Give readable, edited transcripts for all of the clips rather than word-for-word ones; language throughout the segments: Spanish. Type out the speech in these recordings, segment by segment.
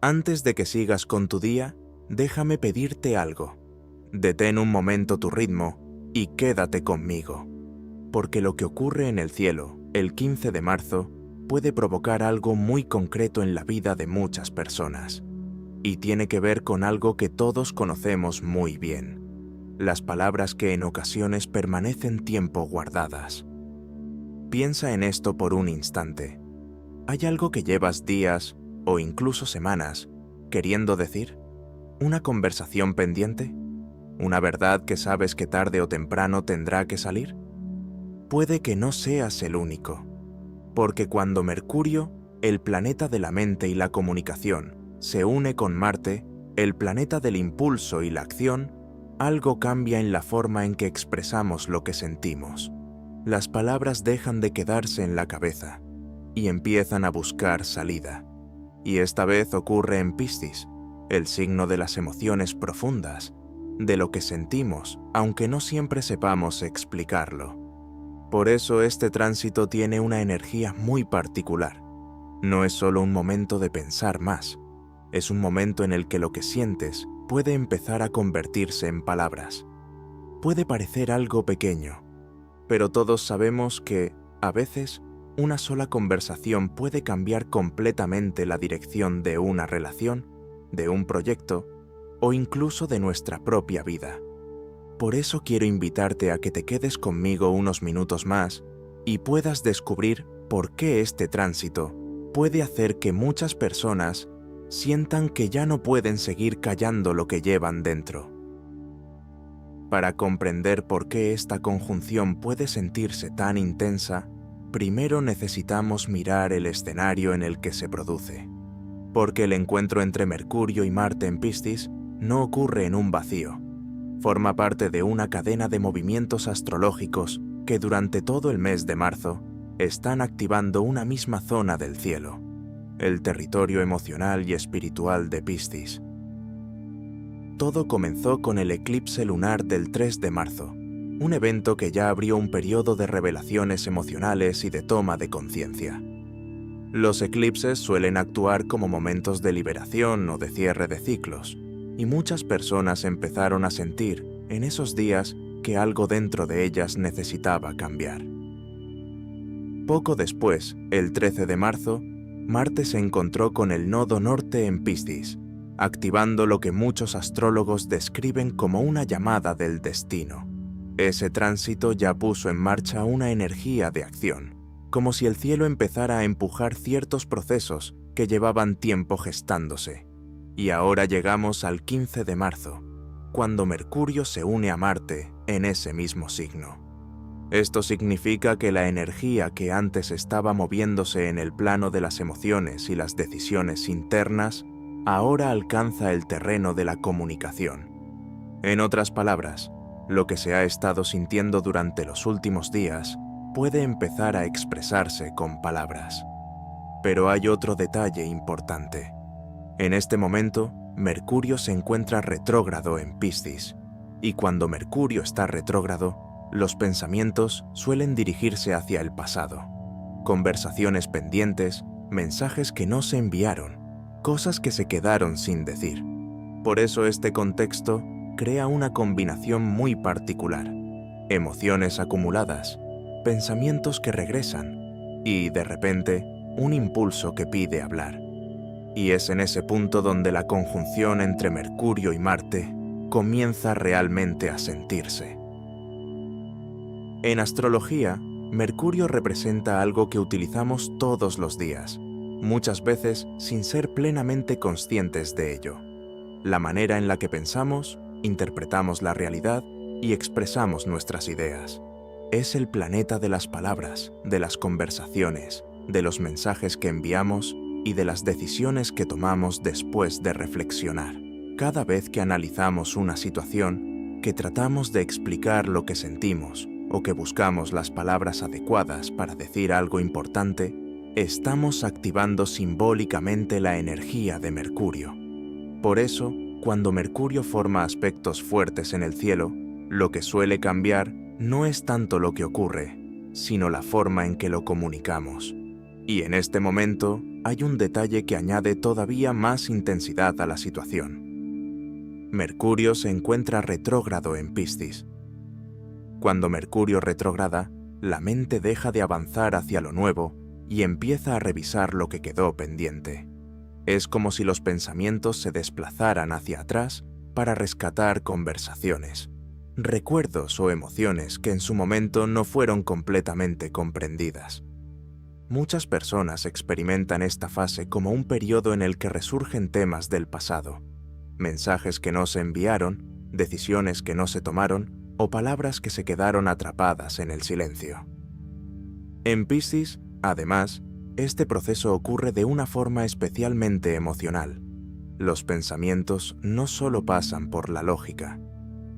Antes de que sigas con tu día, déjame pedirte algo. Detén un momento tu ritmo y quédate conmigo. Porque lo que ocurre en el cielo, el 15 de marzo, puede provocar algo muy concreto en la vida de muchas personas. Y tiene que ver con algo que todos conocemos muy bien. Las palabras que en ocasiones permanecen tiempo guardadas. Piensa en esto por un instante. ¿Hay algo que llevas días o incluso semanas queriendo decir? ¿Una conversación pendiente? ¿Una verdad que sabes que tarde o temprano tendrá que salir? Puede que no seas el único, porque cuando Mercurio, el planeta de la mente y la comunicación, se une con Marte, el planeta del impulso y la acción, algo cambia en la forma en que expresamos lo que sentimos. Las palabras dejan de quedarse en la cabeza y empiezan a buscar salida. Y esta vez ocurre en Piscis, el signo de las emociones profundas, de lo que sentimos, aunque no siempre sepamos explicarlo. Por eso este tránsito tiene una energía muy particular. No es solo un momento de pensar más, es un momento en el que lo que sientes puede empezar a convertirse en palabras. Puede parecer algo pequeño, pero todos sabemos que, a veces, una sola conversación puede cambiar completamente la dirección de una relación, de un proyecto o incluso de nuestra propia vida. Por eso quiero invitarte a que te quedes conmigo unos minutos más y puedas descubrir por qué este tránsito puede hacer que muchas personas sientan que ya no pueden seguir callando lo que llevan dentro. Para comprender por qué esta conjunción puede sentirse tan intensa, primero necesitamos mirar el escenario en el que se produce. Porque el encuentro entre Mercurio y Marte en Piscis no ocurre en un vacío. Forma parte de una cadena de movimientos astrológicos que durante todo el mes de marzo están activando una misma zona del cielo, el territorio emocional y espiritual de Piscis. Todo comenzó con el eclipse lunar del 3 de marzo, un evento que ya abrió un periodo de revelaciones emocionales y de toma de conciencia. Los eclipses suelen actuar como momentos de liberación o de cierre de ciclos, y muchas personas empezaron a sentir, en esos días, que algo dentro de ellas necesitaba cambiar. Poco después, el 13 de marzo, Marte se encontró con el nodo norte en Piscis, activando lo que muchos astrólogos describen como una llamada del destino. Ese tránsito ya puso en marcha una energía de acción, como si el cielo empezara a empujar ciertos procesos que llevaban tiempo gestándose. Y ahora llegamos al 15 de marzo, cuando Mercurio se une a Marte en ese mismo signo. Esto significa que la energía que antes estaba moviéndose en el plano de las emociones y las decisiones internas, ahora alcanza el terreno de la comunicación. En otras palabras, lo que se ha estado sintiendo durante los últimos días puede empezar a expresarse con palabras. Pero hay otro detalle importante. En este momento, Mercurio se encuentra retrógrado en Piscis, y cuando Mercurio está retrógrado, los pensamientos suelen dirigirse hacia el pasado. Conversaciones pendientes, mensajes que no se enviaron, cosas que se quedaron sin decir. Por eso este contexto crea una combinación muy particular. Emociones acumuladas, pensamientos que regresan y, de repente, un impulso que pide hablar. Y es en ese punto donde la conjunción entre Mercurio y Marte comienza realmente a sentirse. En astrología, Mercurio representa algo que utilizamos todos los días, muchas veces sin ser plenamente conscientes de ello. La manera en la que pensamos, interpretamos la realidad y expresamos nuestras ideas. Es el planeta de las palabras, de las conversaciones, de los mensajes que enviamos y de las decisiones que tomamos después de reflexionar. Cada vez que analizamos una situación, que tratamos de explicar lo que sentimos o que buscamos las palabras adecuadas para decir algo importante, estamos activando simbólicamente la energía de Mercurio. Por eso, cuando Mercurio forma aspectos fuertes en el cielo, lo que suele cambiar no es tanto lo que ocurre, sino la forma en que lo comunicamos. Y en este momento, hay un detalle que añade todavía más intensidad a la situación. Mercurio se encuentra retrógrado en Piscis. Cuando Mercurio retrograda, la mente deja de avanzar hacia lo nuevo y empieza a revisar lo que quedó pendiente. Es como si los pensamientos se desplazaran hacia atrás para rescatar conversaciones, recuerdos o emociones que en su momento no fueron completamente comprendidas. Muchas personas experimentan esta fase como un periodo en el que resurgen temas del pasado, mensajes que no se enviaron, decisiones que no se tomaron o palabras que se quedaron atrapadas en el silencio. En Piscis, además, este proceso ocurre de una forma especialmente emocional. Los pensamientos no solo pasan por la lógica,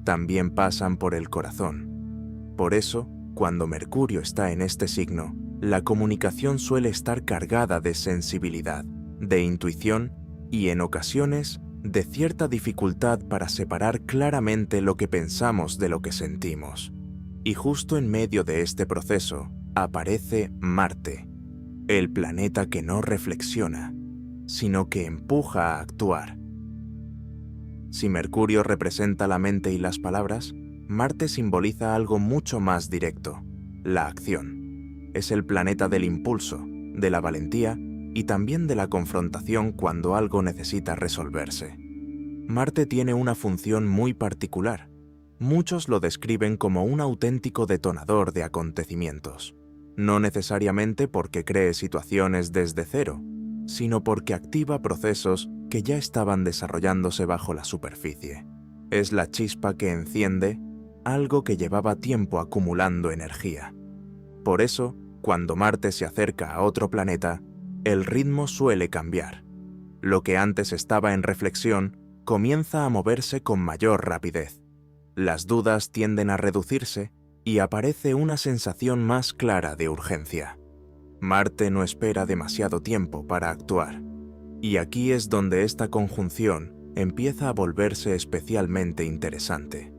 también pasan por el corazón. Por eso, cuando Mercurio está en este signo, la comunicación suele estar cargada de sensibilidad, de intuición y, en ocasiones, de cierta dificultad para separar claramente lo que pensamos de lo que sentimos. Y justo en medio de este proceso aparece Marte, el planeta que no reflexiona, sino que empuja a actuar. Si Mercurio representa la mente y las palabras, Marte simboliza algo mucho más directo, la acción. Es el planeta del impulso, de la valentía y también de la confrontación cuando algo necesita resolverse. Marte tiene una función muy particular. Muchos lo describen como un auténtico detonador de acontecimientos. No necesariamente porque cree situaciones desde cero, sino porque activa procesos que ya estaban desarrollándose bajo la superficie. Es la chispa que enciende algo que llevaba tiempo acumulando energía. Por eso, cuando Marte se acerca a otro planeta, el ritmo suele cambiar. Lo que antes estaba en reflexión comienza a moverse con mayor rapidez. Las dudas tienden a reducirse y aparece una sensación más clara de urgencia. Marte no espera demasiado tiempo para actuar. Y aquí es donde esta conjunción empieza a volverse especialmente interesante.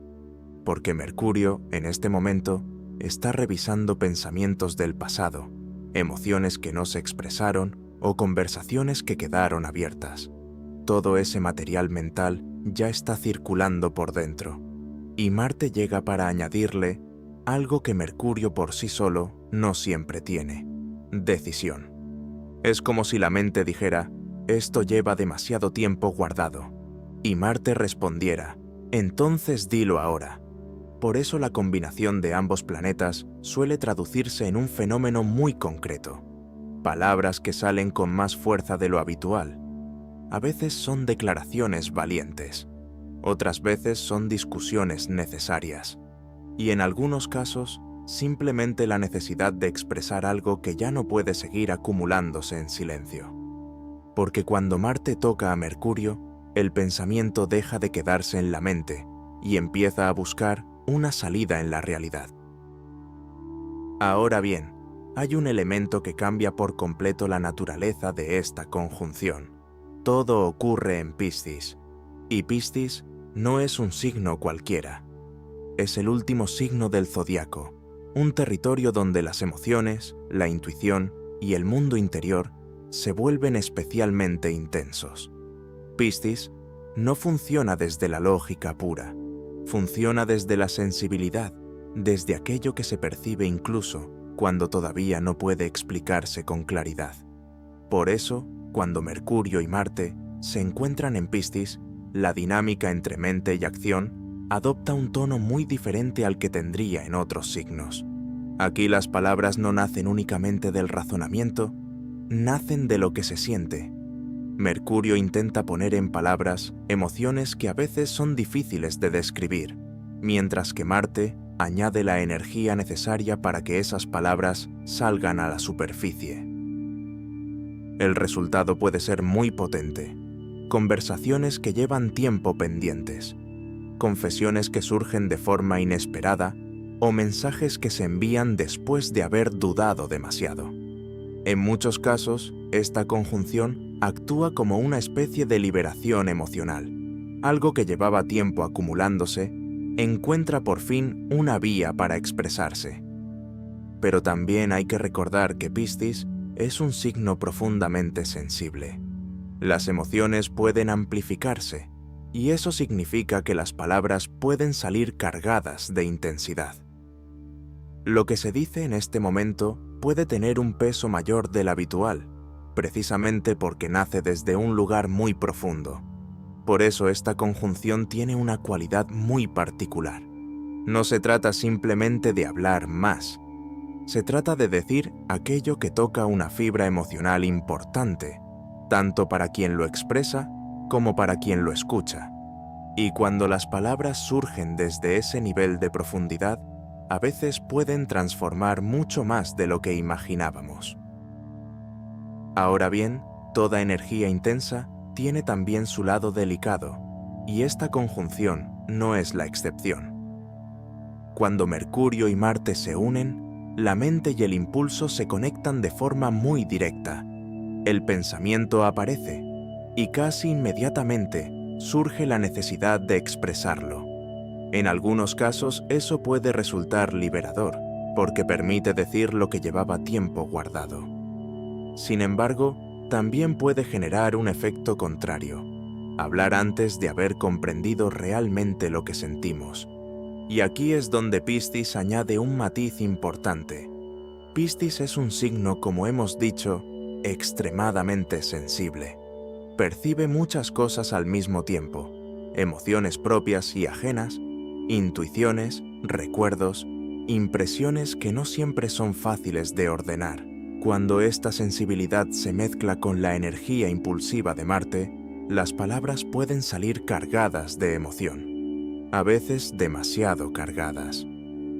Porque Mercurio, en este momento, está revisando pensamientos del pasado, emociones que no se expresaron o conversaciones que quedaron abiertas. Todo ese material mental ya está circulando por dentro, y Marte llega para añadirle algo que Mercurio por sí solo no siempre tiene: decisión. Es como si la mente dijera: esto lleva demasiado tiempo guardado, y Marte respondiera: entonces dilo ahora. Por eso la combinación de ambos planetas suele traducirse en un fenómeno muy concreto. Palabras que salen con más fuerza de lo habitual. A veces son declaraciones valientes, otras veces son discusiones necesarias, y en algunos casos, simplemente la necesidad de expresar algo que ya no puede seguir acumulándose en silencio. Porque cuando Marte toca a Mercurio, el pensamiento deja de quedarse en la mente y empieza a buscar una salida en la realidad. Ahora bien, hay un elemento que cambia por completo la naturaleza de esta conjunción. Todo ocurre en Piscis, y Piscis no es un signo cualquiera. Es el último signo del zodiaco, un territorio donde las emociones, la intuición y el mundo interior se vuelven especialmente intensos. Piscis no funciona desde la lógica pura, funciona desde la sensibilidad, desde aquello que se percibe incluso cuando todavía no puede explicarse con claridad. Por eso, cuando Mercurio y Marte se encuentran en Piscis, la dinámica entre mente y acción adopta un tono muy diferente al que tendría en otros signos. Aquí las palabras no nacen únicamente del razonamiento, nacen de lo que se siente. Mercurio intenta poner en palabras emociones que a veces son difíciles de describir, mientras que Marte añade la energía necesaria para que esas palabras salgan a la superficie. El resultado puede ser muy potente. Conversaciones que llevan tiempo pendientes, confesiones que surgen de forma inesperada o mensajes que se envían después de haber dudado demasiado. En muchos casos, esta conjunción actúa como una especie de liberación emocional. Algo que llevaba tiempo acumulándose encuentra por fin una vía para expresarse. Pero también hay que recordar que Piscis es un signo profundamente sensible. Las emociones pueden amplificarse, y eso significa que las palabras pueden salir cargadas de intensidad. Lo que se dice en este momento puede tener un peso mayor del habitual, precisamente porque nace desde un lugar muy profundo. Por eso esta conjunción tiene una cualidad muy particular. No se trata simplemente de hablar más. Se trata de decir aquello que toca una fibra emocional importante, tanto para quien lo expresa como para quien lo escucha. Y cuando las palabras surgen desde ese nivel de profundidad, a veces pueden transformar mucho más de lo que imaginábamos. Ahora bien, toda energía intensa tiene también su lado delicado, y esta conjunción no es la excepción. Cuando Mercurio y Marte se unen, la mente y el impulso se conectan de forma muy directa. El pensamiento aparece, y casi inmediatamente surge la necesidad de expresarlo. En algunos casos eso puede resultar liberador, porque permite decir lo que llevaba tiempo guardado. Sin embargo, también puede generar un efecto contrario, hablar antes de haber comprendido realmente lo que sentimos. Y aquí es donde Piscis añade un matiz importante. Piscis es un signo, como hemos dicho, extremadamente sensible. Percibe muchas cosas al mismo tiempo, emociones propias y ajenas, intuiciones, recuerdos, impresiones que no siempre son fáciles de ordenar. Cuando esta sensibilidad se mezcla con la energía impulsiva de Marte, las palabras pueden salir cargadas de emoción, a veces demasiado cargadas.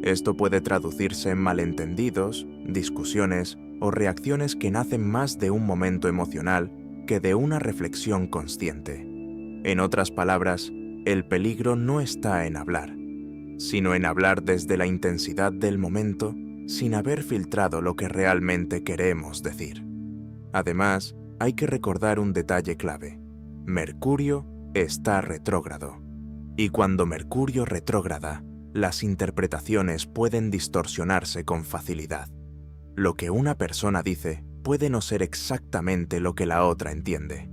Esto puede traducirse en malentendidos, discusiones o reacciones que nacen más de un momento emocional que de una reflexión consciente. En otras palabras, el peligro no está en hablar, sino en hablar desde la intensidad del momento sin haber filtrado lo que realmente queremos decir. Además, hay que recordar un detalle clave. Mercurio está retrógrado. Y cuando Mercurio retrógrada, las interpretaciones pueden distorsionarse con facilidad. Lo que una persona dice puede no ser exactamente lo que la otra entiende.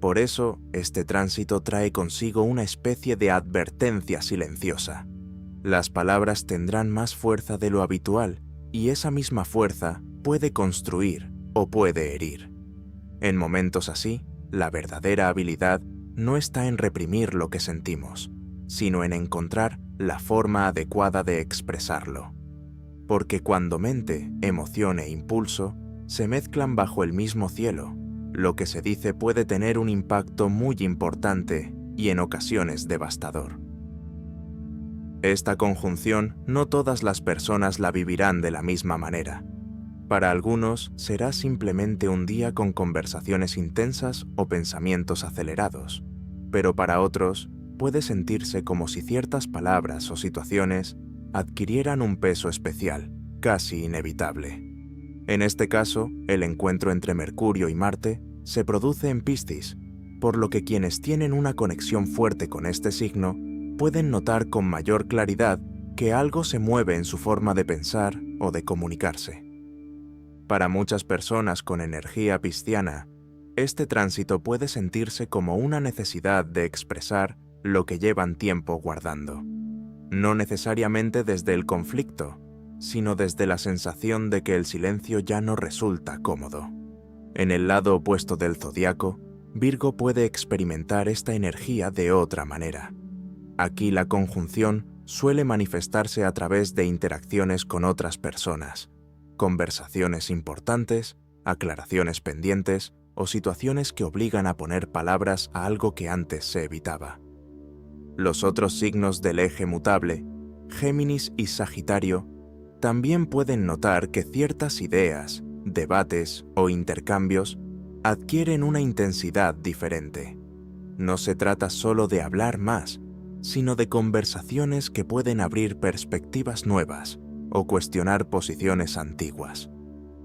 Por eso, este tránsito trae consigo una especie de advertencia silenciosa. Las palabras tendrán más fuerza de lo habitual, y esa misma fuerza puede construir o puede herir. En momentos así, la verdadera habilidad no está en reprimir lo que sentimos, sino en encontrar la forma adecuada de expresarlo. Porque cuando mente, emoción e impulso se mezclan bajo el mismo cielo, lo que se dice puede tener un impacto muy importante y en ocasiones devastador. Esta conjunción no todas las personas la vivirán de la misma manera. Para algunos será simplemente un día con conversaciones intensas o pensamientos acelerados, pero para otros puede sentirse como si ciertas palabras o situaciones adquirieran un peso especial, casi inevitable. En este caso, el encuentro entre Mercurio y Marte se produce en Piscis, por lo que quienes tienen una conexión fuerte con este signo pueden notar con mayor claridad que algo se mueve en su forma de pensar o de comunicarse. Para muchas personas con energía pisciana, este tránsito puede sentirse como una necesidad de expresar lo que llevan tiempo guardando. No necesariamente desde el conflicto, sino desde la sensación de que el silencio ya no resulta cómodo. En el lado opuesto del zodiaco, Virgo puede experimentar esta energía de otra manera. Aquí la conjunción suele manifestarse a través de interacciones con otras personas, conversaciones importantes, aclaraciones pendientes o situaciones que obligan a poner palabras a algo que antes se evitaba. Los otros signos del eje mutable, Géminis y Sagitario, también pueden notar que ciertas ideas, debates o intercambios adquieren una intensidad diferente. No se trata solo de hablar más, sino de conversaciones que pueden abrir perspectivas nuevas o cuestionar posiciones antiguas.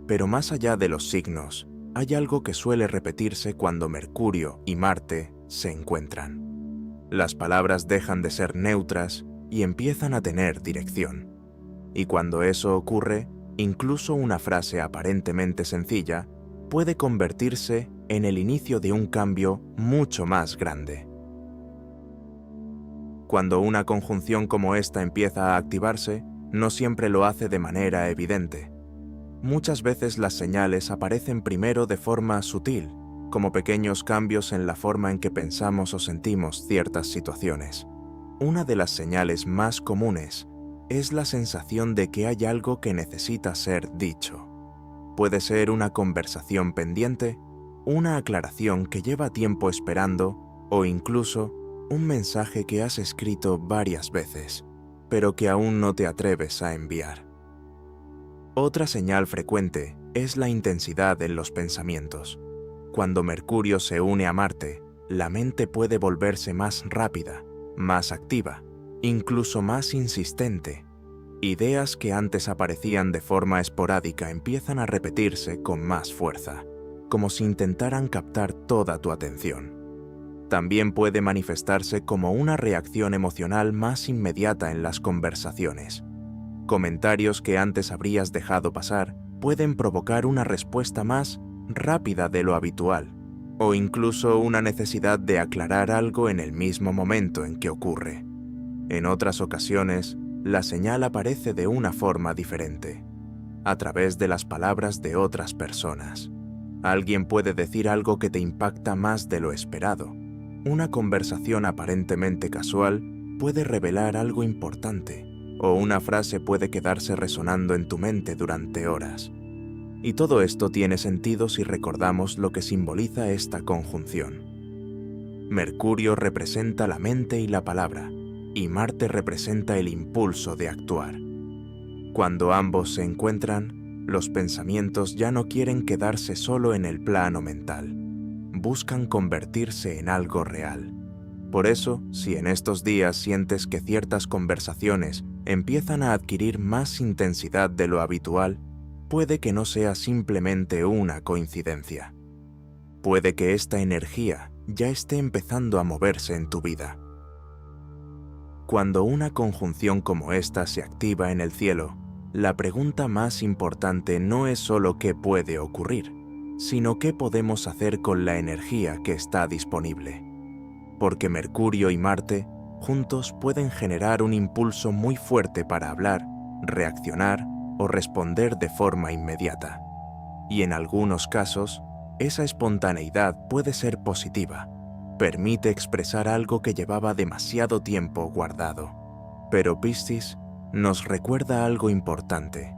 Pero más allá de los signos, hay algo que suele repetirse cuando Mercurio y Marte se encuentran. Las palabras dejan de ser neutras y empiezan a tener dirección. Y cuando eso ocurre, Incluso una frase aparentemente sencilla puede convertirse en el inicio de un cambio mucho más grande. Cuando una conjunción como esta empieza a activarse, no siempre lo hace de manera evidente. Muchas veces las señales aparecen primero de forma sutil, como pequeños cambios en la forma en que pensamos o sentimos ciertas situaciones. Una de las señales más comunes es la sensación de que hay algo que necesita ser dicho. Puede ser una conversación pendiente, una aclaración que lleva tiempo esperando o incluso un mensaje que has escrito varias veces, pero que aún no te atreves a enviar. Otra señal frecuente es la intensidad en los pensamientos. Cuando Mercurio se une a Marte, la mente puede volverse más rápida, más activa, incluso más insistente. Ideas que antes aparecían de forma esporádica empiezan a repetirse con más fuerza, como si intentaran captar toda tu atención. También puede manifestarse como una reacción emocional más inmediata en las conversaciones. Comentarios que antes habrías dejado pasar pueden provocar una respuesta más rápida de lo habitual, o incluso una necesidad de aclarar algo en el mismo momento en que ocurre. En otras ocasiones, la señal aparece de una forma diferente, a través de las palabras de otras personas. Alguien puede decir algo que te impacta más de lo esperado. Una conversación aparentemente casual puede revelar algo importante, o una frase puede quedarse resonando en tu mente durante horas. Y todo esto tiene sentido si recordamos lo que simboliza esta conjunción. Mercurio representa la mente y la palabra, y Marte representa el impulso de actuar. Cuando ambos se encuentran, los pensamientos ya no quieren quedarse solo en el plano mental. Buscan convertirse en algo real. Por eso, si en estos días sientes que ciertas conversaciones empiezan a adquirir más intensidad de lo habitual, puede que no sea simplemente una coincidencia. Puede que esta energía ya esté empezando a moverse en tu vida. Cuando una conjunción como esta se activa en el cielo, la pregunta más importante no es solo qué puede ocurrir, sino qué podemos hacer con la energía que está disponible. Porque Mercurio y Marte juntos pueden generar un impulso muy fuerte para hablar, reaccionar o responder de forma inmediata. Y en algunos casos, esa espontaneidad puede ser positiva. Permite expresar algo que llevaba demasiado tiempo guardado. Pero Piscis nos recuerda algo importante.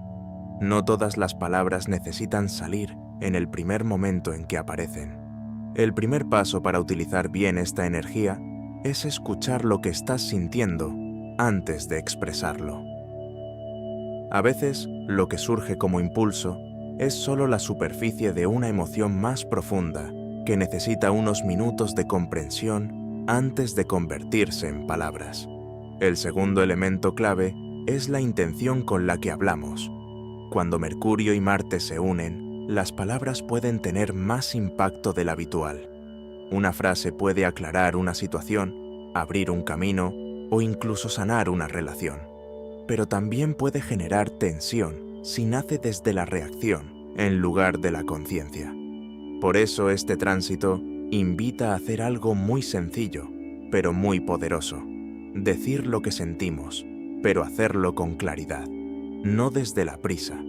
No todas las palabras necesitan salir en el primer momento en que aparecen. El primer paso para utilizar bien esta energía es escuchar lo que estás sintiendo antes de expresarlo. A veces, lo que surge como impulso es solo la superficie de una emoción más profunda que necesita unos minutos de comprensión antes de convertirse en palabras. El segundo elemento clave es la intención con la que hablamos. Cuando Mercurio y Marte se unen, las palabras pueden tener más impacto del habitual. Una frase puede aclarar una situación, abrir un camino o incluso sanar una relación. Pero también puede generar tensión si nace desde la reacción en lugar de la conciencia. Por eso este tránsito invita a hacer algo muy sencillo, pero muy poderoso. Decir lo que sentimos, pero hacerlo con claridad. No desde la prisa,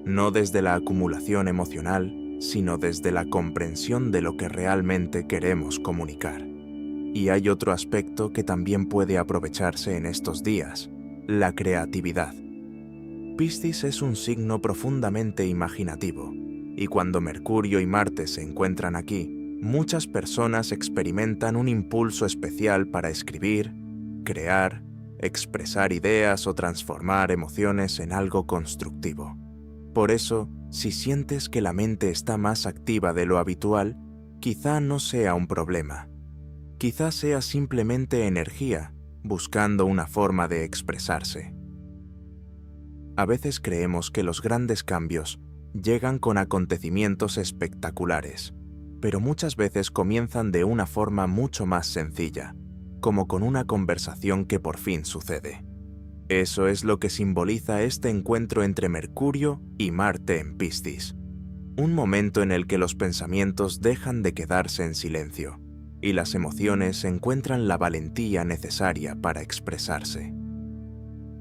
no desde la acumulación emocional, sino desde la comprensión de lo que realmente queremos comunicar. Y hay otro aspecto que también puede aprovecharse en estos días: la creatividad. Piscis es un signo profundamente imaginativo, y cuando Mercurio y Marte se encuentran aquí, muchas personas experimentan un impulso especial para escribir, crear, expresar ideas o transformar emociones en algo constructivo. Por eso, si sientes que la mente está más activa de lo habitual, quizá no sea un problema. Quizá sea simplemente energía, buscando una forma de expresarse. A veces creemos que los grandes cambios llegan con acontecimientos espectaculares, pero muchas veces comienzan de una forma mucho más sencilla, como con una conversación que por fin sucede. Eso es lo que simboliza este encuentro entre Mercurio y Marte en Piscis. Un momento en el que los pensamientos dejan de quedarse en silencio y las emociones encuentran la valentía necesaria para expresarse.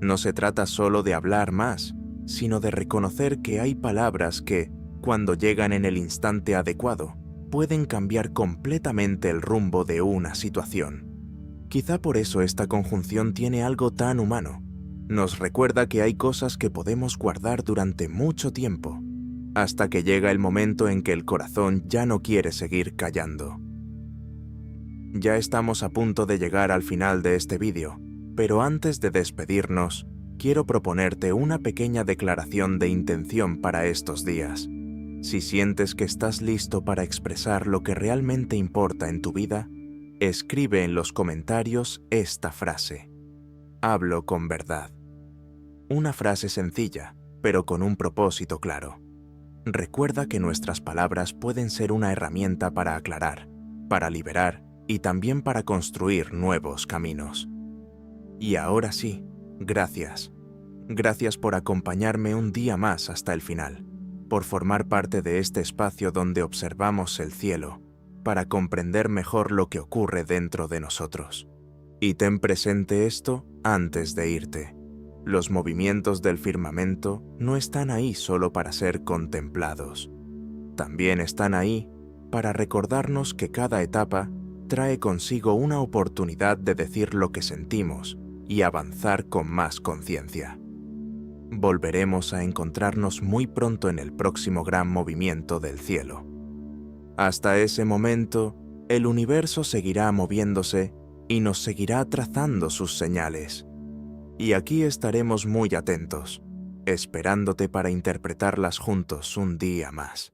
No se trata solo de hablar más, sino de reconocer que hay palabras que, cuando llegan en el instante adecuado, pueden cambiar completamente el rumbo de una situación. Quizá por eso esta conjunción tiene algo tan humano. Nos recuerda que hay cosas que podemos guardar durante mucho tiempo, hasta que llega el momento en que el corazón ya no quiere seguir callando. Ya estamos a punto de llegar al final de este vídeo, pero antes de despedirnos, quiero proponerte una pequeña declaración de intención para estos días. Si sientes que estás listo para expresar lo que realmente importa en tu vida, escribe en los comentarios esta frase: hablo con verdad. Una frase sencilla, pero con un propósito claro. Recuerda que nuestras palabras pueden ser una herramienta para aclarar, para liberar y también para construir nuevos caminos. Y ahora sí, gracias. Gracias por acompañarme un día más hasta el final, por formar parte de este espacio donde observamos el cielo, para comprender mejor lo que ocurre dentro de nosotros. Y ten presente esto antes de irte. Los movimientos del firmamento no están ahí solo para ser contemplados. También están ahí para recordarnos que cada etapa trae consigo una oportunidad de decir lo que sentimos y avanzar con más conciencia. Volveremos a encontrarnos muy pronto en el próximo gran movimiento del cielo. Hasta ese momento, el universo seguirá moviéndose y nos seguirá trazando sus señales. Y aquí estaremos muy atentos, esperándote para interpretarlas juntos un día más.